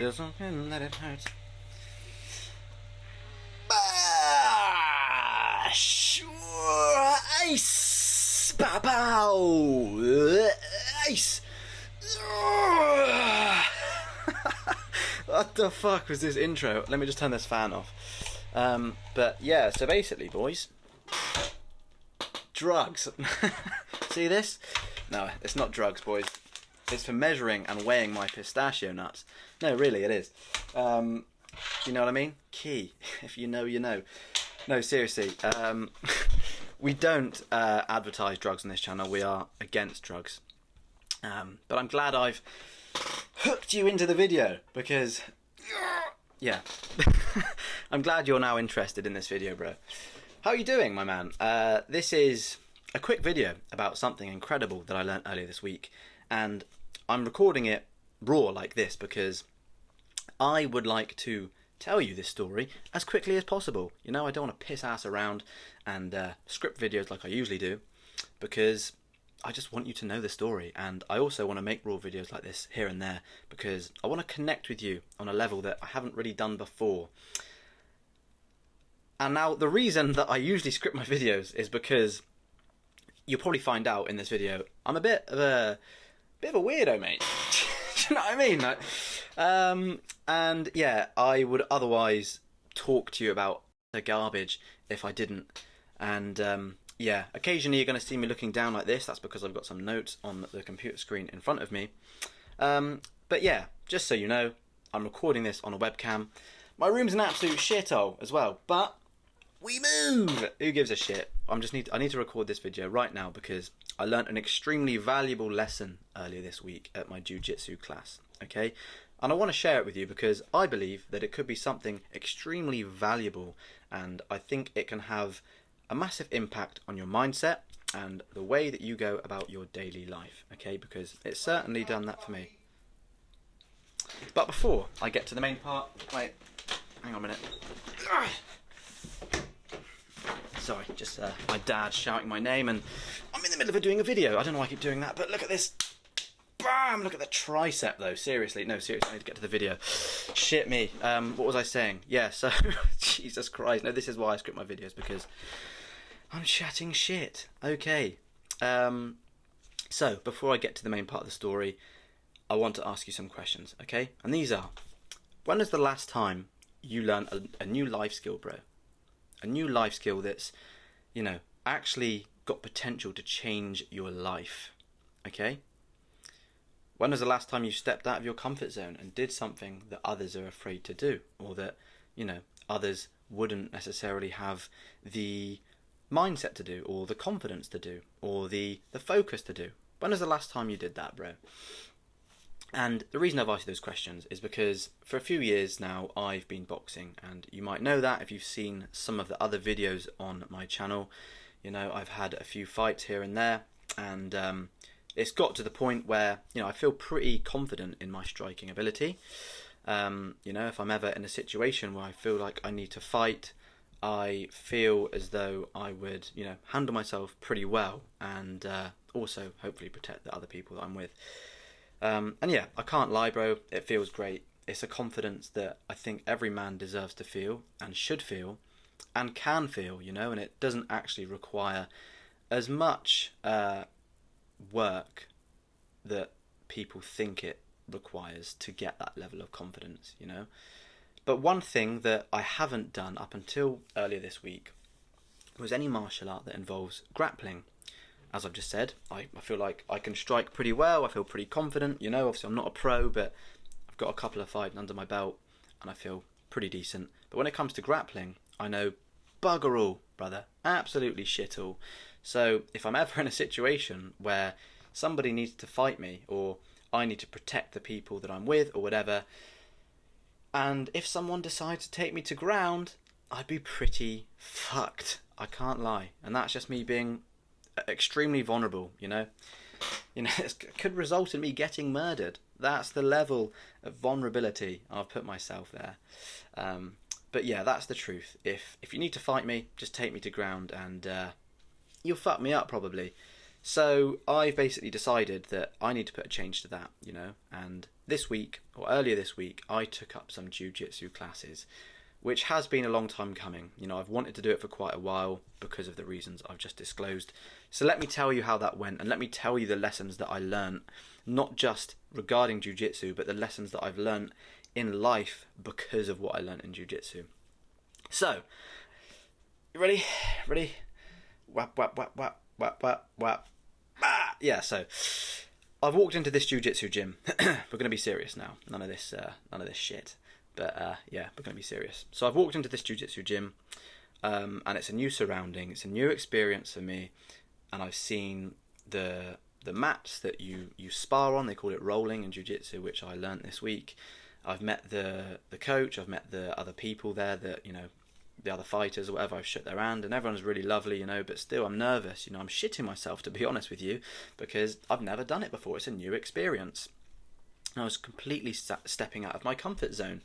Just let it hurt. Sure. Ice. Pow pow. Ice. What the fuck was this intro? Let me just turn this fan off. But yeah, so basically, boys, drugs. See this? No, it's not drugs, boys. It's for measuring and weighing my pistachio nuts. No, really, it is. Do you know what I mean? Key. If you know, you know. No, seriously. We don't advertise drugs on this channel. We are against drugs. But I'm glad I've hooked you into the video because, yeah. I'm glad you're now interested in this video, bro. How are you doing, my man? This is a quick video about something incredible that I learned earlier this week. And I'm recording it raw like this because I would like to tell you this story as quickly as possible. You know, I don't want to piss ass around and script videos like I usually do, because I just want you to know the story. And I also want to make raw videos like this here and there because I want to connect with you on a level that I haven't really done before. And now the reason that I usually script my videos is because you'll probably find out in this video I'm a bit of a weirdo, mate. Do you know what I mean? Like, and yeah, I would otherwise talk to you about the garbage if I didn't. And yeah, occasionally you're going to see me looking down like this. That's because I've got some notes on the computer screen in front of me. But yeah, just so you know, I'm recording this on a webcam. My room's an absolute shithole as well, but we move! Who gives a shit? I need to record this video right now because I learnt an extremely valuable lesson earlier this week at my jiu-jitsu class, okay? And I want to share it with you because I believe that it could be something extremely valuable, and I think it can have a massive impact on your mindset and the way that you go about your daily life, okay? Because it's certainly done that for me. But before I get to the main part, wait, hang on a minute. Sorry, just my dad shouting my name, and I'm in the middle of doing a video. I don't know why I keep doing that, but look at this. Bam! Look at the tricep, though. Seriously, no, seriously, I need to get to the video. Shit me. What was I saying? Yeah, so, Jesus Christ. No, this is why I script my videos, because I'm chatting shit. Okay. So, before I get to the main part of the story, I want to ask you some questions, okay? And these are, when was the last time you learned a new life skill, bro? A new life skill that's, you know, actually got potential to change your life, okay? When was the last time you stepped out of your comfort zone and did something that others are afraid to do, or that, you know, others wouldn't necessarily have the mindset to do, or the confidence to do, or the focus to do? When was the last time you did that, bro? And the reason I've asked you those questions is because for a few years now I've been boxing, and you might know that if you've seen some of the other videos on my channel. You know, I've had a few fights here and there, and it's got to the point where, you know, I feel pretty confident in my striking ability. You know, if I'm ever in a situation where I feel like I need to fight, I feel as though I would, you know, handle myself pretty well, and also hopefully protect the other people that I'm with. And yeah, I can't lie, bro, it feels great. It's a confidence that I think every man deserves to feel, and should feel, and can feel, you know, and it doesn't actually require as much work that people think it requires to get that level of confidence, you know. But one thing that I haven't done up until earlier this week was any martial art that involves grappling. As I've just said, I feel like I can strike pretty well, I feel pretty confident, you know. Obviously I'm not a pro, but I've got a couple of fights under my belt and I feel pretty decent. But when it comes to grappling, I know bugger all, brother, absolutely shit all. So if I'm ever in a situation where somebody needs to fight me, or I need to protect the people that I'm with or whatever, and if someone decides to take me to ground, I'd be pretty fucked, I can't lie. And that's just me being extremely vulnerable, you know. It could result in me getting murdered. That's the level of vulnerability I've put myself there. But yeah, that's the truth. If you need to fight me, just take me to ground, and you'll fuck me up probably. So I've basically decided that I need to put a change to that, you know. And this week, or earlier this week, I took up some jiu-jitsu classes, which has been a long time coming. You know, I've wanted to do it for quite a while because of the reasons I've just disclosed. So let me tell you how that went, and let me tell you the lessons that I learnt, not just regarding jiu-jitsu, but the lessons that I've learnt in life because of what I learnt in jiu-jitsu. So, you ready? Ready? Whap, whap, whap, whap, whap, whap, whap. Ah! Yeah, so I've walked into this jiu-jitsu gym. We're going to be serious now. None of this shit. But yeah, we're going to be serious. So I've walked into this jiu-jitsu gym, and it's a new surrounding. It's a new experience for me, and I've seen the mats that you spar on. They call it rolling in jiu-jitsu, which I learnt this week. I've met the coach. I've met the other people there that, you know, the other fighters or whatever. I've shook their hand, and everyone's really lovely, you know, but still I'm nervous. You know, I'm shitting myself, to be honest with you, because I've never done it before. It's a new experience. I was completely stepping out of my comfort zone.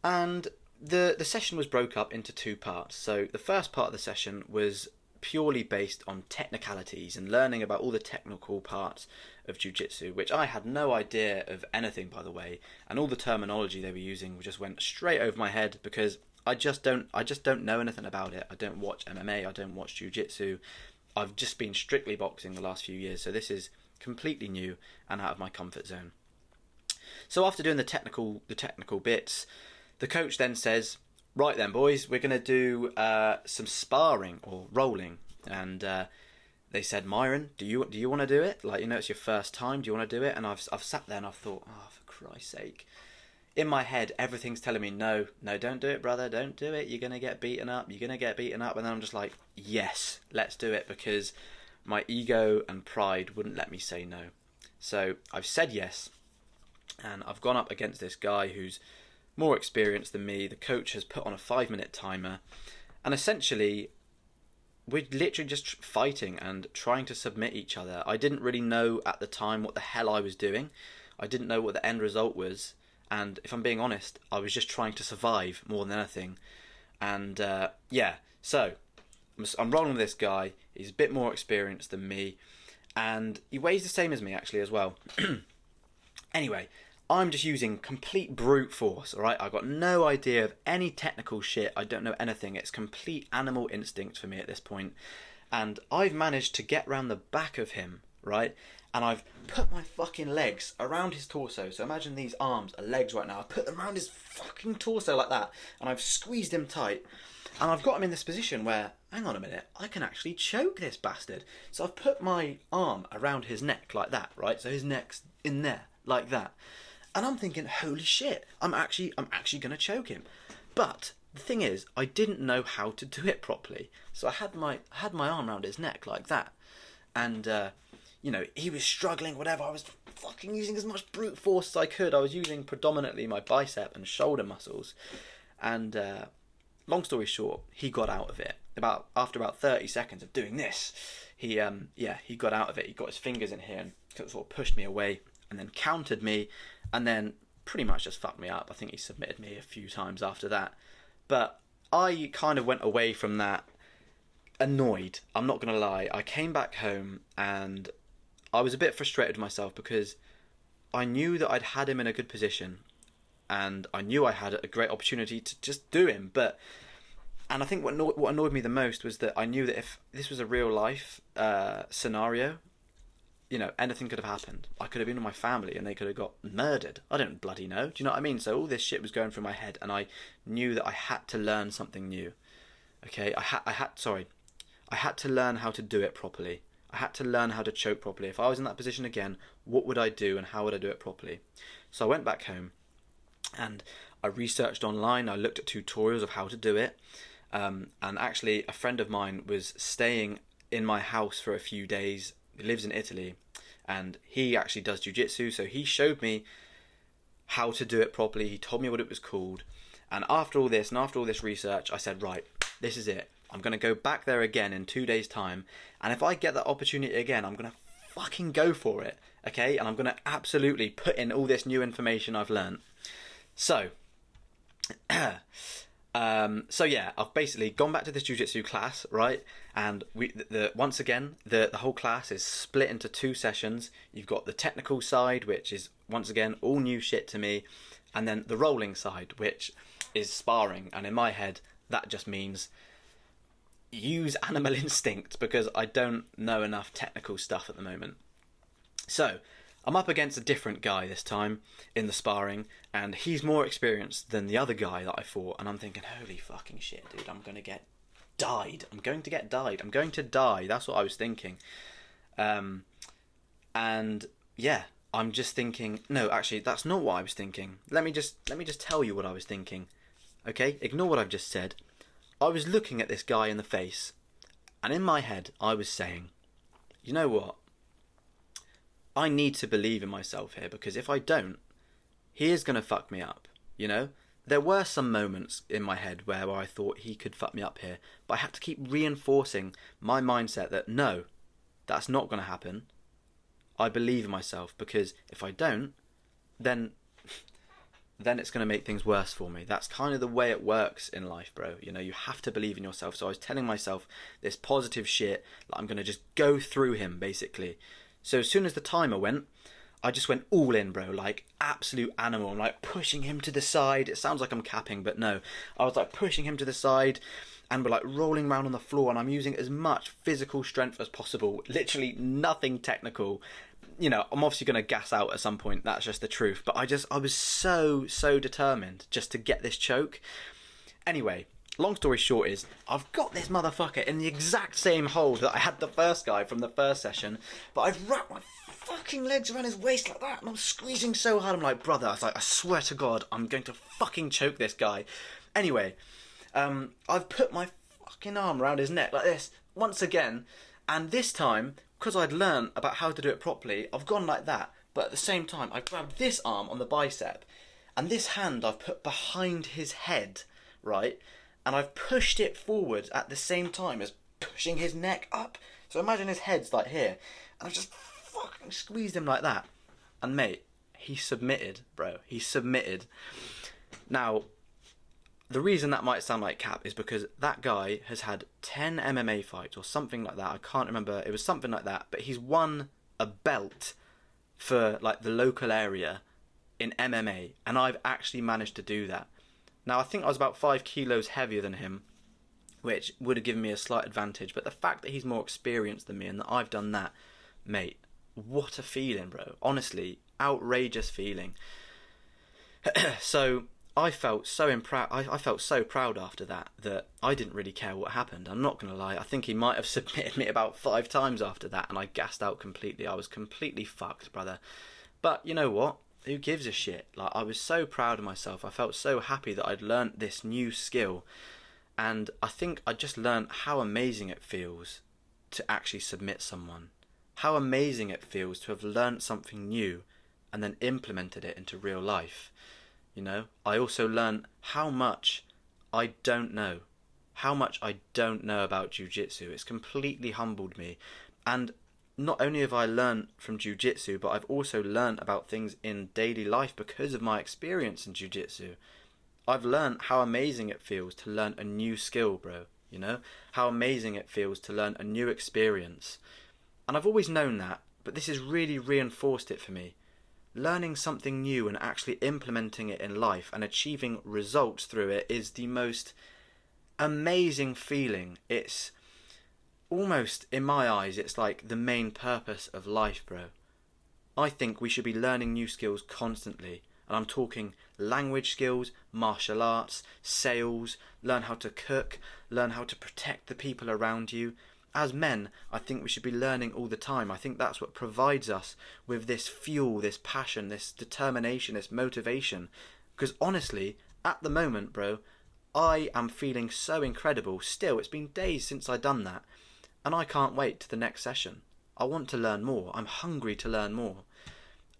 And the session was broke up into two parts. So the first part of the session was purely based on technicalities and learning about all the technical parts of jiu-jitsu, which I had no idea of anything, by the way, and all the terminology they were using just went straight over my head because I just don't know anything about it. I don't watch MMA, I don't watch jiu-jitsu. I've just been strictly boxing the last few years, so this is completely new and out of my comfort zone. So after doing the technical bits, the coach then says, right then boys, we're going to do some sparring or rolling. And they said, Myron, do you want to do it? Like, you know, it's your first time, do you want to do it? And I've sat there and I've thought, oh, for Christ's sake. In my head, everything's telling me, no, don't do it, brother, don't do it. You're going to get beaten up. And then I'm just like, yes, let's do it, because my ego and pride wouldn't let me say no. So I've said yes, and I've gone up against this guy who's more experienced than me. The coach has put on a 5-minute timer, and essentially we're literally just fighting and trying to submit each other. I didn't really know at the time what the hell I was doing. I didn't know what the end result was, and if I'm being honest, I was just trying to survive more than anything. And yeah, so I'm rolling with this guy. He's a bit more experienced than me, and he weighs the same as me actually as well. Anyway, I'm just using complete brute force, alright? I've got no idea of any technical shit. I don't know anything. It's complete animal instinct for me at this point. And I've managed to get round the back of him, right? And I've put my fucking legs around his torso. So imagine these arms are legs right now. I've put them around his fucking torso like that. And I've squeezed him tight. And I've got him in this position where, hang on a minute, I can actually choke this bastard. So I've put my arm around his neck like that, right? So his neck's in there, like that. And I'm thinking, holy shit, I'm actually going to choke him. But the thing is, I didn't know how to do it properly. So I had my arm around his neck like that. And, you know, he was struggling, whatever. I was fucking using as much brute force as I could. I was using predominantly my bicep and shoulder muscles. And long story short, he got out of it. After about 30 seconds of doing this, he got out of it. He got his fingers in here and sort of pushed me away, and then countered me, and then pretty much just fucked me up. I think he submitted me a few times after that. But I kind of went away from that annoyed. I'm not going to lie. I came back home and I was a bit frustrated with myself because I knew that I'd had him in a good position and I knew I had a great opportunity to just do him. And I think what annoyed me the most was that I knew that if this was a real life scenario, you know, anything could have happened. I could have been with my family and they could have got murdered. I don't bloody know. Do you know what I mean? So all this shit was going through my head and I knew that I had to learn something new. Okay? I had to learn how to do it properly. I had to learn how to choke properly. If I was in that position again, what would I do and how would I do it properly? So I went back home and I researched online. I looked at tutorials of how to do it. And actually a friend of mine was staying in my house for a few days. He lives in Italy and he actually does jiu-jitsu, so he showed me how to do it properly. He told me what it was called, and after all this research, I said, right, this is it. I'm going to go back there again in 2 days time, and if I get that opportunity again, I'm going to fucking go for it, okay? And I'm going to absolutely put in all this new information I've learned. So So yeah, I've basically gone back to this jiu-jitsu class, right? And once again, the whole class is split into 2 sessions. You've got the technical side, which is once again all new shit to me, and then the rolling side, which is sparring. And in my head, that just means use animal instinct, because I don't know enough technical stuff at the moment. So I'm up against a different guy this time in the sparring, and he's more experienced than the other guy that I fought, and I'm thinking, holy fucking shit, dude, I'm going to get died. I'm going to get died. I'm going to die. That's what I was thinking. And yeah, I'm just thinking, no, actually, that's not what I was thinking. Let me just tell you what I was thinking. Okay? Ignore what I've just said. I was looking at this guy in the face, and in my head, I was saying, you know what? I need to believe in myself here, because if I don't, he is going to fuck me up, you know? There were some moments in my head where I thought he could fuck me up here, but I had to keep reinforcing my mindset that no, that's not going to happen. I believe in myself, because if I don't, then it's going to make things worse for me. That's kind of the way it works in life, bro. You know, you have to believe in yourself. So I was telling myself this positive shit, that I'm going to just go through him, basically. So as soon as the timer went, I just went all in, bro, like absolute animal. I'm like pushing him to the side. It sounds like I'm capping, but no. I was like pushing him to the side, and we're like rolling around on the floor, and I'm using as much physical strength as possible. Literally nothing technical. You know, I'm obviously going to gas out at some point. That's just the truth. But I was so determined just to get this choke. Anyway, long story short is, I've got this motherfucker in the exact same hold that I had the first guy from the first session, but I've wrapped my fucking legs around his waist like that, and I'm squeezing so hard. I'm like, brother, I swear to God, I'm going to fucking choke this guy. Anyway, I've put my fucking arm around his neck like this once again, and this time, because I'd learned about how to do it properly, I've gone like that, but at the same time, I grabbed this arm on the bicep, and this hand I've put behind his head, right? And I've pushed it forward at the same time as pushing his neck up. So imagine his head's like here. And I've just fucking squeezed him like that. And mate, he submitted, bro. He submitted. Now, the reason that might sound like cap is because that guy has had 10 MMA fights or something like that. I can't remember. It was something like that. But he's won a belt for like the local area in MMA. And I've actually managed to do that. Now, I think I was about 5 kilos heavier than him, which would have given me a slight advantage. But the fact that he's more experienced than me and that I've done that, mate, what a feeling, bro. Honestly, outrageous feeling. So I felt so I felt so proud after that I didn't really care what happened. I'm not going to lie. I think he might have submitted me about 5 times after that, and I gassed out completely. I was completely fucked, brother. But you know what? Who gives a shit? Like, I was so proud of myself. I felt so happy that I'd learnt this new skill. And I think I just learnt how amazing it feels to actually submit someone. How amazing it feels to have learnt something new and then implemented it into real life. You know, I also learnt how much I don't know. How much I don't know about jiu-jitsu. It's completely humbled me. And not only have I learned from jiu-jitsu, but I've also learned about things in daily life because of my experience in jiu-jitsu. I've learned how amazing it feels to learn a new skill, bro. You know? How amazing it feels to learn a new experience. And I've always known that, but this has really reinforced it for me. Learning something new and actually implementing it in life and achieving results through it is the most amazing feeling. It's almost, in my eyes, it's like the main purpose of life, bro. I think we should be learning new skills constantly. And I'm talking language skills, martial arts, sales, learn how to cook, learn how to protect the people around you. As men, I think we should be learning all the time. I think that's what provides us with this fuel, this passion, this determination, this motivation. Because honestly, at the moment, bro, I am feeling so incredible. Still, it's been days since I've done that. And I can't wait to the next session. I want to learn more. I'm hungry to learn more.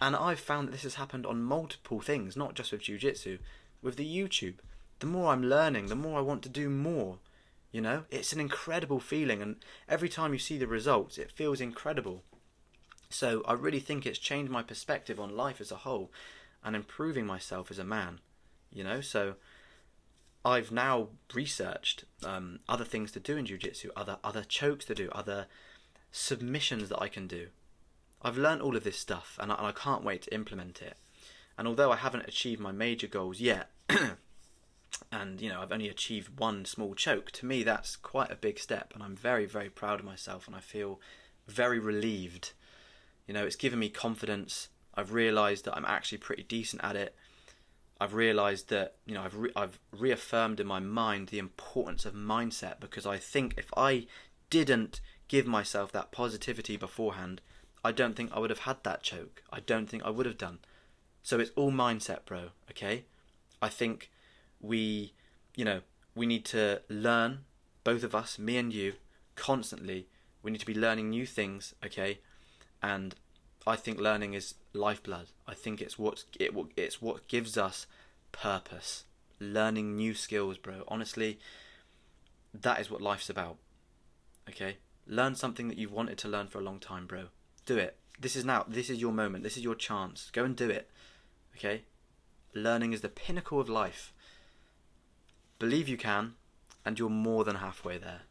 And I've found that this has happened on multiple things, not just with jiu-jitsu, with the YouTube. The more I'm learning, the more I want to do more. You know, it's an incredible feeling, and every time you see the results, it feels incredible. So I really think it's changed my perspective on life as a whole and improving myself as a man. You know, so I've now researched other things to do in jiu-jitsu, other chokes to do, other submissions that I can do. I've learned all of this stuff, and I can't wait to implement it. And although I haven't achieved my major goals yet, and I've only achieved one small choke, to me that's quite a big step, and I'm very, very proud of myself, and I feel very relieved. It's given me confidence. I've realised that I'm actually pretty decent at it. I've realised that I've reaffirmed in my mind the importance of mindset, because I think if I didn't give myself that positivity beforehand, I don't think I would have had that choke. I don't think I would have done. So it's all mindset, bro, okay? I think we need to learn, both of us, me and you, constantly. We need to be learning new things, okay? And I think learning is lifeblood. I think it's what gives us purpose. Learning new skills, bro. Honestly, that is what life's about, okay? Learn something that you've wanted to learn for a long time, bro. Do it. This is your moment. This is your chance. Go and do it. Okay? Learning is the pinnacle of life. Believe you can, and you're more than halfway there.